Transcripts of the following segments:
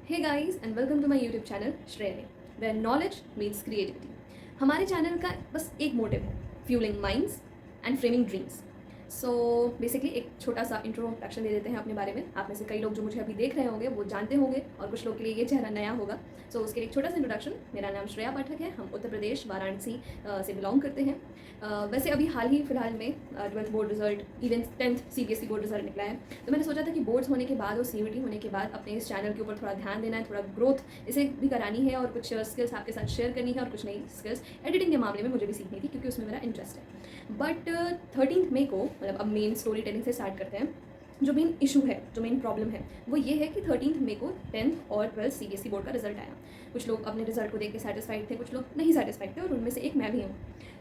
Hey guys and welcome to my YouTube channel Shrey where knowledge meets creativity. हमारे channel का बस एक motive है, fuelling minds and framing dreams. So basically एक छोटा सा इंट्रोडक्शन दे देते हैं अपने बारे में। आप में से कई लोग जो मुझे अभी देख रहे होंगे वो जानते होंगे और कुछ लोग के लिए ये चेहरा नया होगा। सो उसके लिए एक छोटा सा इंट्रोडक्शन। मेरा नाम श्रेया पाठक है, हम उत्तर प्रदेश वाराणसी से बिलोंग करते हैं। वैसे अभी हाल ही फिलहाल में 12th board result even 10th CBSE board result निकला है, तो मैंने सोचा था कि बोर्ड्स होने के बाद और CUET होने के बाद अपने इस चैनल के ऊपर थोड़ा ध्यान देना है, थोड़ा ग्रोथ इसे भी करानी है और कुछ स्किल्स आपके साथ शेयर करनी है और कुछ नई स्किल्स एडिटिंग के मामले में मुझे भी सीखनी थी क्योंकि उसमें मेरा इंटरेस्ट है। बट 13 मई को, मतलब अब मेन स्टोरी टेलिंग से स्टार्ट करते हैं। जो मेन इशू है, जो मेन प्रॉब्लम है वो ये है कि 13 मई को 10th और 12th CBSE बोर्ड का रिजल्ट आया। कुछ लोग अपने रिजल्ट को देख के सेटिस्फाइड थे, कुछ लोग नहीं सेटिस्फाइड थे और उनमें से एक मैं भी हूँ।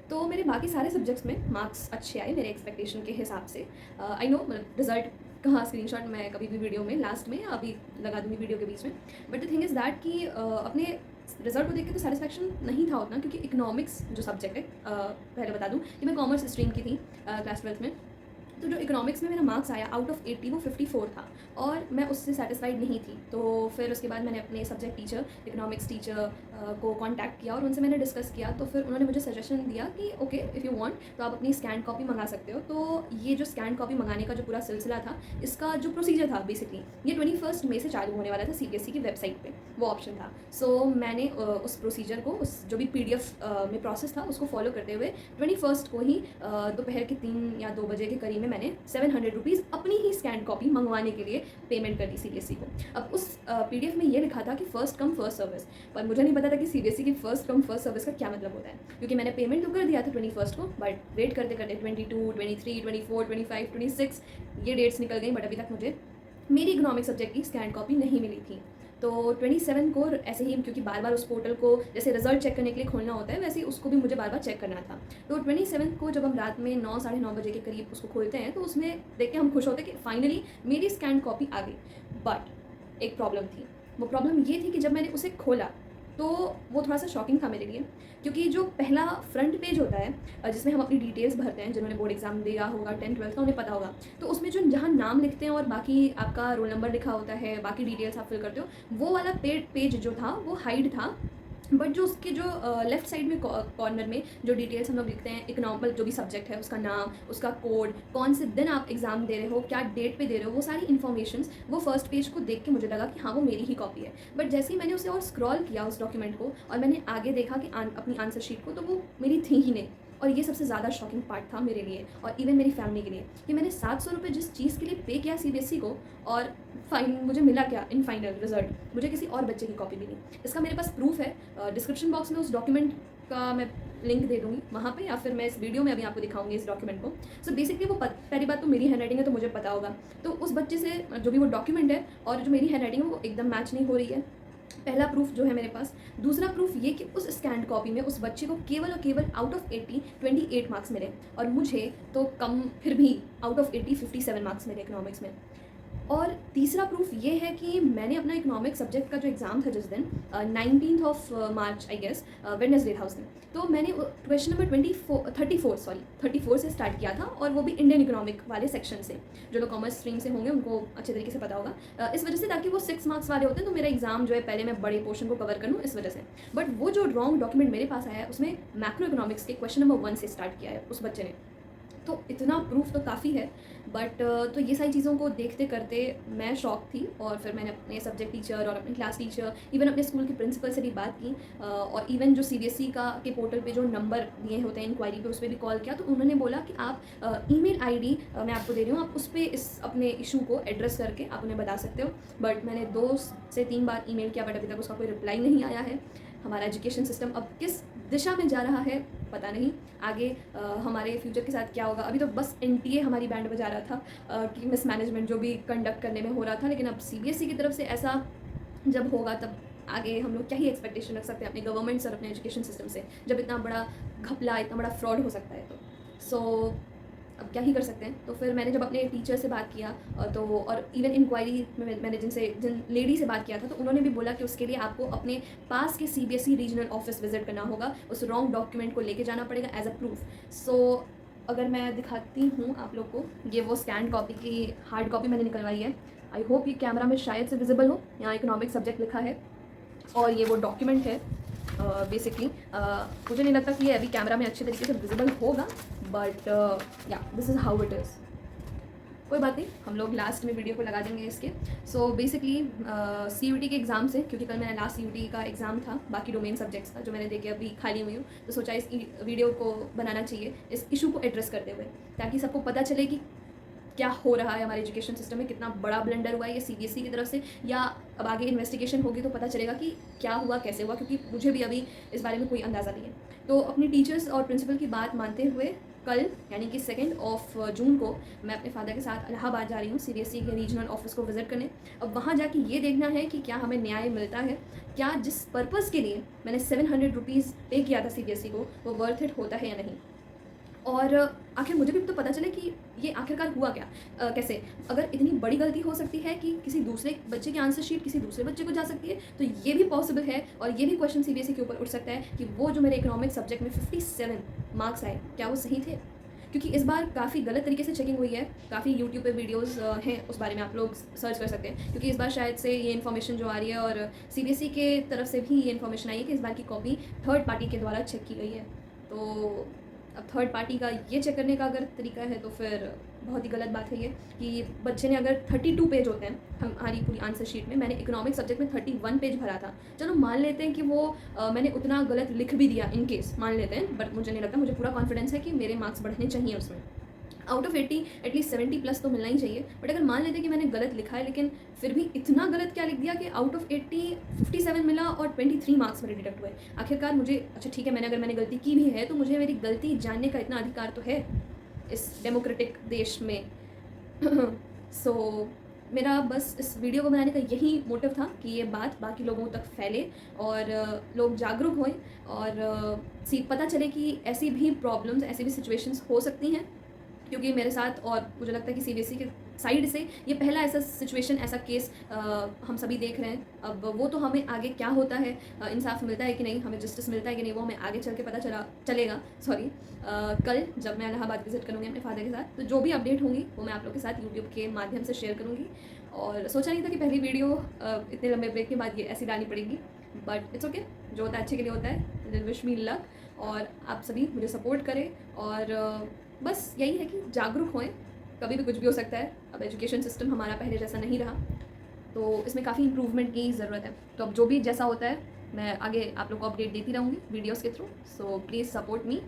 तो मेरे बाकी सारे सब्जेक्ट्स में मार्क्स अच्छे आए मेरे एक्सपेक्टेशन के हिसाब से। आई नो, मतलब रिजल्ट कहाँ स्क्रीनशॉट मैं कभी भी वीडियो में लास्ट में या अभी लगा दूँगी वीडियो के बीच में। But the thing is that कि अपने रिजल्ट को देख के तो सेटिस्फैक्शन नहीं था उतना, क्योंकि इकोनॉमिक्स जो सब्जेक्ट है, पहले बता दूँ कि मैं कॉमर्स स्ट्रीम की थी क्लास 12th में। तो जो इकोनॉमिक्स में मेरा मार्क्स आया आउट ऑफ 80 वो 54 था और मैं उससे सेटिस्फाइड नहीं थी। तो फिर उसके बाद मैंने अपने सब्जेक्ट टीचर, इकोनॉमिक्स टीचर को कांटेक्ट किया और उनसे मैंने डिस्कस किया। तो फिर उन्होंने मुझे सजेशन दिया कि ओके, इफ़ यू वांट तो आप अपनी स्कैन कॉपी मंगा सकते हो। तो ये जो स्कैन कॉपी मंगाने का जो पूरा सिलसिला था, इसका जो प्रोसीजर था बेसिकली ये 21 मई से चालू होने वाला था CBSE की वेबसाइट पे, वो ऑप्शन था। सो मैंने उस प्रोसीजर को, उस जो भी PDF में प्रोसेस था उसको फॉलो करते हुए 21 को ही दोपहर के 3 या 2 बजे के करीब में मैंने 700 रुपीज़ अपनी ही स्कैन कॉपी मंगवाने के लिए पेमेंट कर दी CBSE को। अब उस PDF में ये लिखा था कि फर्स्ट कम फर्स्ट सर्विस, पर मुझे नहीं पता था कि CBSE की फर्स्ट कम फर्स्ट सर्विस का क्या मतलब होता है, क्योंकि मैंने पेमेंट तो कर दिया था 21 को, बट वेट करते करते 22, 23, 24, 25, 26 ये डेट्स निकल गई, बट अभी तक मुझे मेरी इकोनॉमिक सब्जेक्ट की स्कैन कॉपी नहीं मिली थी। तो 27 को ऐसे ही, क्योंकि बार बार उस पोर्टल को जैसे रिजल्ट चेक करने के लिए खोलना होता है, वैसे ही उसको भी मुझे बार बार चेक करना था। तो 27 को जब हम रात में 9 साढ़े 9 बजे के करीब उसको खोलते हैं तो उसमें देख के हम खुश होते हैं कि फाइनली मेरी स्कैन कॉपी आ गई। बट एक प्रॉब्लम थी। वो प्रॉब्लम ये थी कि जब मैंने उसे खोला तो वो थोड़ा सा शॉकिंग था मेरे लिए, क्योंकि जो पहला फ्रंट पेज होता है जिसमें हम अपनी डिटेल्स भरते हैं, जिन्होंने बोर्ड एग्जाम दिया होगा 10th 12th का उन्हें पता होगा, तो उसमें जो जहाँ नाम लिखते हैं और बाकी आपका रोल नंबर लिखा होता है, बाकी डिटेल्स आप फिल करते हो, वो वाला पेज जो था वो हाइड था। बट जो उसके जो लेफ्ट साइड में कॉर्नर में जो डिटेल्स हम लोग लिखते हैं, इकोनॉमिकल जो भी सब्जेक्ट है उसका नाम, उसका कोड, कौन से दिन आप एग्जाम दे रहे हो, क्या डेट पे दे रहे हो, वो सारी इन्फॉर्मेशन वो फर्स्ट पेज को देख के मुझे लगा कि हाँ वो मेरी ही कॉपी है। बट जैसे ही मैंने उसे और स्क्रॉल किया उस डॉक्यूमेंट को और मैंने आगे देखा कि अपनी आंसर शीट को, तो वो मेरी थी ही नहीं। और ये सबसे ज़्यादा शॉकिंग पार्ट था मेरे लिए और इवन मेरी फैमिली के लिए कि मैंने 700 रुपये जिस चीज़ के लिए पे किया CBSE को, और फाइन मुझे मिला क्या इन फाइनल रिजल्ट, मुझे किसी और बच्चे की कॉपी मिली। इसका मेरे पास प्रूफ है, डिस्क्रिप्शन बॉक्स में उस डॉक्यूमेंट का मैं लिंक दे दूँगी वहाँ पे, या फिर मैं इस वीडियो में अभी आपको दिखाऊंगी इस डॉक्यूमेंट को। सो बेसिकली वो पहली बात तो मेरी हैंड राइटिंग है तो मुझे पता होगा, तो उस बच्चे से जो भी वो डॉक्यूमेंट है और जो मेरी हैंड राइटिंग है वो एकदम मैच नहीं हो रही है। पहला प्रूफ जो है मेरे पास। दूसरा प्रूफ ये कि उस स्कैन कॉपी में उस बच्चे को केवल और केवल आउट ऑफ 80 28 मार्क्स मिले और मुझे तो कम, फिर भी आउट ऑफ 80 57 मार्क्स मिले इकोनॉमिक्स में। और तीसरा प्रूफ ये है कि मैंने अपना इकोनॉमिक सब्जेक्ट का जो एग्ज़ाम था जिस दिन 19th of March I guess, Wednesday था उस दिन, तो मैंने क्वेश्चन नंबर 34 से स्टार्ट किया था और वो भी इंडियन इकोनॉमिक वाले सेक्शन से। जो लोग कॉमर्स स्ट्रीम से होंगे उनको अच्छे तरीके से पता होगा, इस वजह से, ताकि वो 6 मार्क्स वाले होते हैं तो मेरा एग्जाम जो है पहले मैं बड़े पोर्शन को कवर कर लूँ इस वजह से। बट वो जो रॉन्ग डॉक्यूमेंट मेरे पास आया है उसमें मैक्रो इकोनॉमिक्स के क्वेश्चन नंबर 1 से स्टार्ट किया है उस बच्चे ने। तो इतना प्रूफ तो काफ़ी है। बट तो ये सारी चीज़ों को देखते करते मैं शॉक थी और फिर मैंने अपने सब्जेक्ट टीचर और अपने क्लास टीचर, इवन अपने स्कूल के प्रिंसिपल से भी बात की, और इवन जो CBSE का के पोर्टल पे जो नंबर दिए होते हैं इंक्वायरी पे, उस पर भी कॉल किया। तो उन्होंने बोला कि आप ईमेल ID मैं आपको दे रही हूँ, आप उस पर इस अपने इशू को एड्रेस करके आप उन्हें बता सकते हो। बट मैंने 2 से 3 बार ईमेल किया, बट अभी तक उसका कोई रिप्लाई नहीं आया है। हमारा एजुकेशन सिस्टम अब किस दिशा में जा रहा है पता नहीं, आगे हमारे फ्यूचर के साथ क्या होगा। अभी तो बस NTA हमारी बैंड बजा रहा था कि मिसमैनेजमेंट जो भी कंडक्ट करने में हो रहा था, लेकिन अब CBSE की तरफ से ऐसा जब होगा तब आगे हम लोग क्या ही एक्सपेक्टेशन रख सकते हैं अपने गवर्नमेंट्स और अपने एजुकेशन सिस्टम से, जब इतना बड़ा घपला, इतना बड़ा फ्रॉड हो सकता है। तो सो अब क्या ही कर सकते हैं। तो फिर मैंने जब अपने टीचर से बात किया तो, और इवन इंक्वायरी में मैंने जिन लेडी से बात किया था, तो उन्होंने भी बोला कि उसके लिए आपको अपने पास के CBSE रीजनल ऑफिस विजिट करना होगा, उस रॉन्ग डॉक्यूमेंट को लेके जाना पड़ेगा एज अ प्रूफ। सो अगर मैं दिखाती हूँ आप लोग को, ये वो स्कैन कॉपी की हार्ड कॉपी मैंने निकलवाई है, आई होप ये कैमरा में शायद से विजिबल हो, यहाँ इकोनॉमिक सब्जेक्ट लिखा है और ये वो डॉक्यूमेंट है बेसिकली। मुझे नहीं लगता कि ये अभी कैमरा में अच्छे तरीके से विजिबल होगा, बट या this is how it is. कोई बात नहीं, हम लोग लास्ट में वीडियो को लगा देंगे इसके। सो बेसिकली CUT के एग्ज़ाम से, क्योंकि कल मेरा लास्ट CUT का एग्ज़ाम था बाकी डोमेन सब्जेक्ट्स का, जो मैंने देखे अभी खाली हुई हूँ, तो सोचा इस वीडियो को बनाना चाहिए इस इशू को एड्रेस करते हुए, ताकि सबको पता चले कि क्या हो रहा है हमारे एजुकेशन सिस्टम में, कितना बड़ा ब्लंडर हुआ है ये CBSE की तरफ से, या अब आगे इन्वेस्टिगेशन होगी तो पता चलेगा कि क्या हुआ, कैसे हुआ, क्योंकि मुझे भी अभी इस बारे में कोई अंदाज़ा नहीं है। तो अपनी टीचर्स और प्रिंसिपल की बात मानते हुए कल यानी कि 2 जून को मैं अपने फादर के साथ इलाहाबाद जा रही हूँ CBSE के रीजनल ऑफिस को विज़िट करने। अब वहाँ जाके ये देखना है कि क्या हमें न्याय मिलता है, क्या जिस पर्पज़ के लिए मैंने 700 रुपीज़ पे किया था CBSE को वो वर्थ इट होता है या नहीं। और आखिर मुझे भी तो पता चले कि ये आखिरकार हुआ क्या, कैसे, अगर इतनी बड़ी गलती हो सकती है कि किसी दूसरे बच्चे की आंसर शीट किसी दूसरे बच्चे को जा सकती है, तो ये भी पॉसिबल है और ये भी क्वेश्चन CBSE के ऊपर उठ सकता है कि वो जो मेरे इकोनॉमिक सब्जेक्ट में 57 मार्क्स आए, क्या वो सही थे। क्योंकि इस बार काफ़ी गलत तरीके से चेकिंग हुई है, काफ़ी यूट्यूब पे वीडियोस हैं, उस बारे में आप लोग सर्च कर सकते हैं। क्योंकि इस बार शायद से ये इन्फॉर्मेशन जो आ रही है और CBSE के तरफ से भी ये इन्फॉर्मेशन आई है कि इस बार की कॉपी थर्ड पार्टी के द्वारा चेक की गई है। तो अब थर्ड पार्टी का ये चेक करने का अगर तरीका है तो फिर बहुत ही गलत बात है ये, कि बच्चे ने अगर 32 पेज होते हैं हमारी पूरी आंसर शीट में, मैंने इकोनॉमिक सब्जेक्ट में 31 पेज भरा था। चलो मान लेते हैं कि वो मैंने उतना गलत लिख भी दिया, इन केस मान लेते हैं, बट मुझे नहीं लगता, मुझे पूरा कॉन्फिडेंस है कि मेरे मार्क्स बढ़ने चाहिए उसमें। आउट ऑफ 80 एटलीस्ट 70 प्लस तो मिलना ही चाहिए। बट अगर मान लेते कि मैंने गलत लिखा है, लेकिन फिर भी इतना गलत क्या लिख दिया कि आउट ऑफ 80 57 मिला और 23 मार्क्स मेरे डिडक्ट हुए। आखिरकार मुझे, अच्छा ठीक है, अगर मैंने गलती की भी है तो मुझे मेरी गलती जानने का इतना अधिकार तो है इस डेमोक्रेटिक देश में। सो मेरा बस इस वीडियो को बनाने का यही मोटिव था कि ये बात बाकी लोगों तक फैले और लोग जागरूक हों और पता चले कि ऐसी भी प्रॉब्लम्स, ऐसी भी सिचुएशंस हो सकती हैं। क्योंकि मेरे साथ, और मुझे लगता है कि CBSE के साइड से ये पहला ऐसा सिचुएशन, ऐसा केस हम सभी देख रहे हैं। अब वो तो हमें आगे क्या होता है, इंसाफ मिलता है कि नहीं, हमें जस्टिस मिलता है कि नहीं, वो हमें आगे चल के पता चलेगा। कल जब मैं इलाहाबाद विजिट करूँगी अपने फादर के साथ, तो जो भी अपडेट होंगी वो मैं आप लोग के साथ यूट्यूब के माध्यम से शेयर करूँगी। और सोचा नहीं था कि पहली वीडियो इतने लंबे ब्रेक के बाद ये ऐसी डालनी पड़ेगी, बट इट्स ओके, जो होता है अच्छे के लिए होता है। विश मी लक, और आप सभी मुझे सपोर्ट करें, और बस यही है कि जागरूक होएं, कभी भी कुछ भी हो सकता है। अब एजुकेशन सिस्टम हमारा पहले जैसा नहीं रहा, तो इसमें काफ़ी इम्प्रूवमेंट की ज़रूरत है। तो अब जो भी जैसा होता है मैं आगे आप लोग को अपडेट देती रहूँगी वीडियोज़ के through. So please support me,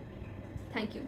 thank you.